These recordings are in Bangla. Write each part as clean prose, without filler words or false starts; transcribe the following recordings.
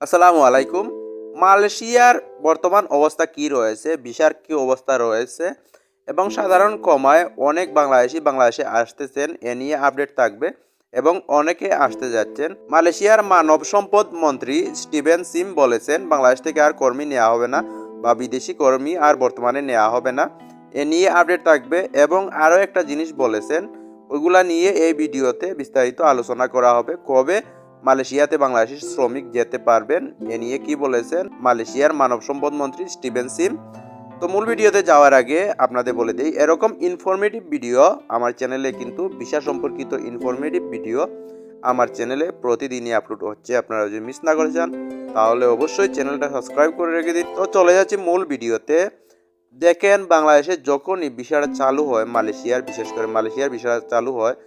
আসসালামু আলাইকুম। মালয়েশিয়ার বর্তমান অবস্থা কি রয়েছে, ভিসার কি অবস্থা রয়েছে এবং সাধারণ কমায় অনেক বাংলাদেশে আসতেছেন, এ নিয়ে আপডেট থাকবে এবং অনেকে আসতে যাচ্ছেন। মালয়েশিয়ার মানব সম্পদ মন্ত্রী স্টিভেন সিম বলেছেন বাংলাদেশ থেকে আর কর্মী নেওয়া হবে না বা বিদেশি কর্মী আর বর্তমানে নেওয়া হবে না, এ নিয়ে আপডেট থাকবে এবং আরও একটা জিনিস বলেছেন, ওইগুলা নিয়ে এই ভিডিওতে বিস্তারিত আলোচনা করা হবে। কবে মালয়েশিয়াতে বাংলাদেশি শ্রমিক যেতে পারবেন, এ নিয়ে কি বলেছেন মালয়েশিয়ার মানব সম্পদ মন্ত্রী স্টিভেন সিম। তো মূল ভিডিওতে যাওয়ার আগে আপনাদের বলে দিই, এরকম ইনফরমেটিভ ভিডিও আমার চ্যানেলে কিন্তু ভিসা সম্পর্কিত ইনফরমেটিভ ভিডিও আমার চ্যানেলে প্রতিদিনই আপলোড হচ্ছে। আপনারা যদি মিস না করে যান তাহলে অবশ্যই চ্যানেলটা সাবস্ক্রাইব করে রেখে দিন। তো চলে যাচ্ছি মূল ভিডিওতে। দেখেন, বাংলাদেশে যখনই ভিসাটা চালু হয়, মালয়েশিয়ার বিশেষ করে মালয়েশিয়ার ভিসাটা চালু হয়,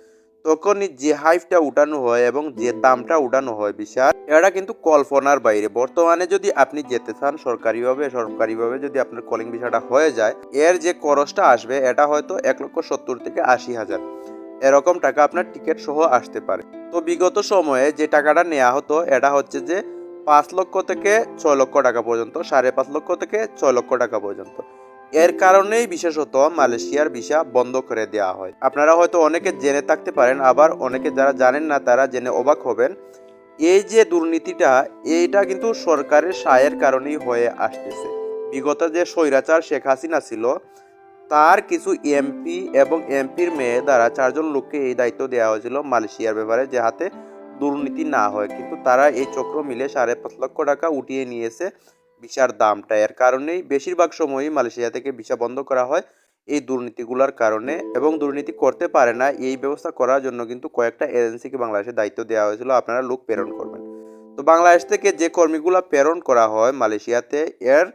তখনই যে হাইপটা উঠানো হয় এবং যে দামটা উঠানো হয় ভিসার, এটা কিন্তু কল্পনার বাইরে। বর্তমানে যদি আপনি যেতে চান সরকারিভাবে যদি আপনার কলিং ভিসাটা হয়ে যায়, এর যে খরচটা আসবে এটা হয়তো 1,70,000 থেকে 80,000 এরকম টাকা আপনার টিকিট সহ আসতে পারে। তো বিগত সময়ে যে টাকাটা নেওয়া হতো এটা হচ্ছে যে 5 লক্ষ থেকে 6 লক্ষ টাকা পর্যন্ত, 5.5 লক্ষ থেকে 6 লক্ষ টাকা পর্যন্ত। এর কারণেই বিশেষত মালয়েশিয়ার ভিসা বন্ধ করে দেওয়া হয়। আপনারা হয়তো অনেকে জেনে থাকতে পারেন, আবার অনেকে যারা জানেন না তারা জেনে অবাক হবেন। এই যে দুর্নীতিটা, এইটা কিন্তু সরকারের সায়ের কারণেই হয়ে আসতেছে। বিগত যে স্বৈরাচার শেখ হাসিনা ছিল, তার কিছু এমপি এবং এমপির মেয়ে দ্বারা 4জন লোককে এই দায়িত্ব দেওয়া হয়েছিল মালয়েশিয়ার ব্যাপারে, যে হাতে দুর্নীতি না হয়, কিন্তু তারা এই চক্র মিলে 5.5 লক্ষ টাকা উঠিয়ে নিয়েছে ভিসার দামটা। এর কারণেই বেশিরভাগ সময়ই মালয়েশিয়া থেকে ভিসা বন্ধ করা হয় এই দুর্নীতিগুলোর কারণে। এবং দুর্নীতি করতে পারে না এই ব্যবস্থা করার জন্য কিন্তু কয়েকটা এজেন্সিকে বাংলাদেশে দায়িত্ব দেওয়া হয়েছিল, আপনারা লোক প্রেরণ করবেন। তো বাংলাদেশ থেকে যে কর্মীগুলো প্রেরণ করা হয় মালয়েশিয়াতে, এর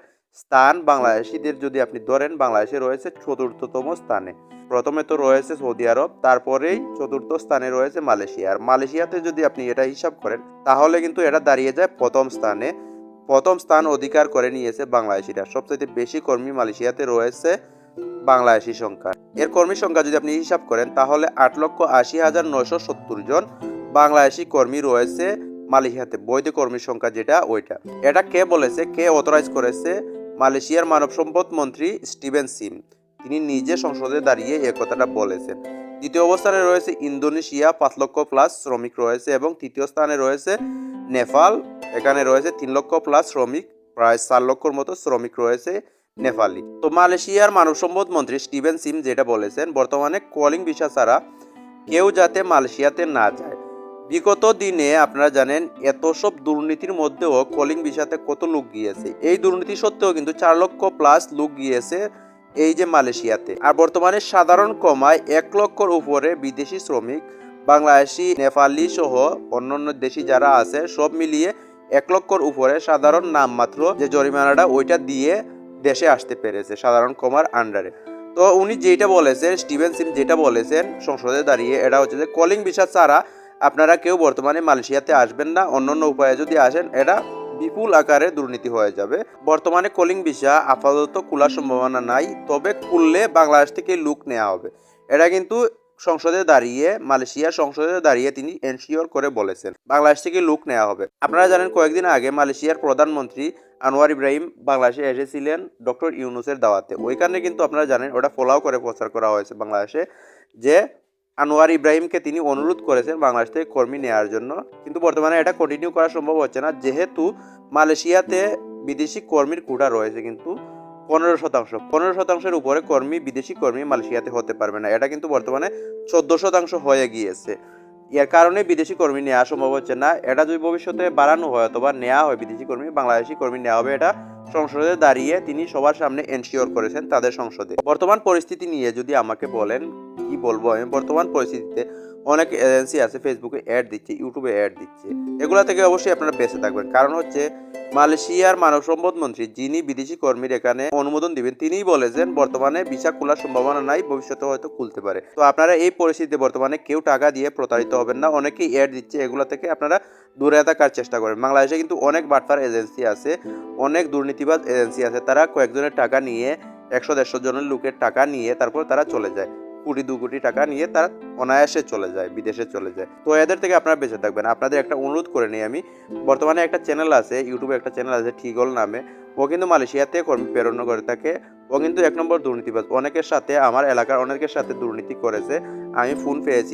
স্থান বাংলাদেশিদের যদি আপনি ধরেন, বাংলাদেশে রয়েছে 4র্থতম স্থানে। প্রথমে তো রয়েছে সৌদি আরব, তারপরেই 4র্থ স্থানে রয়েছে মালয়েশিয়া। আর মালয়েশিয়াতে যদি আপনি এটা হিসাব করেন তাহলে কিন্তু এটা দাঁড়িয়ে যায় প্রথম স্থানে। প্রথম স্থান অধিকার করে নিয়েছে বাংলাদেশিরা। সবচেয়ে বেশি কর্মী মালয়েশিয়াতে রয়েছে বাংলাদেশি সংখ্যা। এর কর্মী সংখ্যা যদি আপনি হিসাব করেন তাহলে 8,80,970 জন বাংলাদেশি কর্মী রয়েছে মালয়েশিয়াতে। বৈধ কর্মীর সংখ্যা যেটা, ওইটা। এটা কে বলেছে, কে অথরাইজ করেছে? মালয়েশিয়ার মানব সম্পদ মন্ত্রী স্টিভেন সিম। তিনি নিজে সংসদে দাঁড়িয়ে এ কথাটা বলেছেন। দ্বিতীয় অবস্থানে রয়েছে ইন্দোনেশিয়া, 5 লক্ষ প্লাস শ্রমিক রয়েছে। এবং তৃতীয় স্থানে রয়েছে নেপাল, এখানে রয়েছে 3 লক্ষ প্লাস শ্রমিক, প্রায় 4 লক্ষর মতো শ্রমিক রয়েছে নেপালি। তো মালয়েশিয়ার মানব সম্পদ মন্ত্রী স্টিভেন সিম যেটা বলেছেন, বর্তমানে কলিং ভিসা ছাড়া কেউ যাতে মালয়েশিয়াতে না যায়। বিগত দিনে আপনারা জানেন এত সব দুর্নীতির মধ্যেও কলিং ভিসাতে কত লোক গিয়েছে। এই দুর্নীতি সত্ত্বেও কিন্তু 4 লক্ষ প্লাস লোক গিয়েছে এই যে মালয়েশিয়াতে। আর বর্তমানে সাধারণ কমায় 1 লক্ষর উপরে বিদেশি শ্রমিক, বাংলাদেশি, নেপালি সহ অন্যান্য দেশি যারা আছে সব মিলিয়ে 1 লক্ষর উপরে সাধারণ নামমাত্র যে জরিমানাটা ওইটা দিয়ে দেশে আসতে পেরেছে সাধারণ কমার আন্ডারে। তো উনি যেটা বলেছেন, স্টিভেন সিম যেটা বলেছেন সংসদে দাঁড়িয়ে, এটা হচ্ছে যে কলিং ভিসা ছাড়া আপনারা কেউ বর্তমানে মালয়েশিয়াতে আসবেন না। অন্যান্য উপায়ে যদি আসেন এটা বিপুল আকারে দুর্নীতি হয়ে যাবে। বর্তমানে কলিং ভিসা আপাতত খোলার সম্ভাবনা নাই, তবে খুললে বাংলাদেশ থেকে লুক নেওয়া হবে। এটা কিন্তু মালয়েশিয়ার সংসদে দাঁড়িয়ে তিনি এনশিওর করে বলেছেন বাংলাদেশ থেকে লুক নেওয়া হবে। আপনারা জানেন কয়েকদিন আগে মালয়েশিয়ার প্রধানমন্ত্রী আনোয়ার ইব্রাহিম বাংলাদেশে এসেছিলেন ডক্টর ইউনূসের দাওয়াতে। ওইখানে কিন্তু আপনারা জানেন ওটা ফলাও করে প্রচার করা হয়েছে বাংলাদেশে, যে আনোয়ার ইব্রাহিমকে তিনি অনুরোধ করেছেন বাংলাদেশ থেকে কর্মী নেওয়ার জন্য। কিন্তু বর্তমানে এটা কন্টিনিউ করা সম্ভব হচ্ছে না, যেহেতু মালয়েশিয়াতে বিদেশি কর্মীর কোটা রয়েছে কিন্তু 15%। 15%-এর উপরে বিদেশি কর্মী মালয়েশিয়াতে হতে পারবে না। এটা কিন্তু বর্তমানে 14% হয়ে গিয়েছে। এর কারণে বিদেশি কর্মী নেওয়া সম্ভব হচ্ছে না। এটা যদি ভবিষ্যতে বাড়ানো হয় অথবা নেওয়া হয় বিদেশি কর্মী, বাংলাদেশি কর্মী নেওয়া হবে, এটা সংসদে দাঁড়িয়ে তিনি সবার সামনে এনশিওর করেছেন তাদের সংসদে। বর্তমান পরিস্থিতি নিয়ে যদি আমাকে বলেন, কি বলবো আমি, বর্তমান পরিস্থিতিতে অনেক এজেন্সি আছে ফেসবুকে অ্যাড দিচ্ছে, ইউটিউবে অ্যাড দিচ্ছে। এগুলা থেকে অবশ্যই আপনারা বেঁচে থাকবেন। কারণ হচ্ছে মালয়েশিয়ার মানব সম্পদ মন্ত্রী যিনি বিদেশি কর্মীর এখানে অনুমোদন দিবেন, তিনিই বলেছেন বর্তমানে ভিসা খোলার সম্ভাবনা নাই, ভবিষ্যতে হয়তো খুলতে পারে। তো আপনারা এই পরিস্থিতিতে বর্তমানে কেউ টাকা দিয়ে প্রতারিত হবেন না। অনেকেই অ্যাড দিচ্ছে, এগুলো থেকে আপনারা দূরে থাকার চেষ্টা করেন। বাংলাদেশে কিন্তু অনেক বাটপার এজেন্সি আছে, অনেক দুর্নীতিবাজ এজেন্সি আছে। তারা কয়েকজনের টাকা নিয়ে 100-150 জনের লোকের টাকা নিয়ে তারপর তারা চলে যায়। কোটি 2 কোটি টাকা নিয়ে তারা অনায়াসে চলে যায়, বিদেশে চলে যায়। তো এদের থেকে আপনারা বেঁচে থাকবেন। আপনাদের একটা অনুরোধ করে নিই আমি, বর্তমানে একটা চ্যানেল আছে, ইউটিউবে একটা চ্যানেল আছে ঠিগল নামে। ও কিন্তু মালয়েশিয়াতে কর্মী প্রেরণ করে থাকে। ও কিন্তু 1 নম্বর দুর্নীতিবাজ। অনেকের সাথে, আমার এলাকার অনেকের সাথে দুর্নীতি করেছে। আমি ফোন পেয়েছি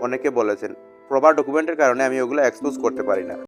অনেকে বলেছেন। প্রপার ডকুমেন্টের কারণে আমি ওগুলো এক্সপোজ করতে পারি না।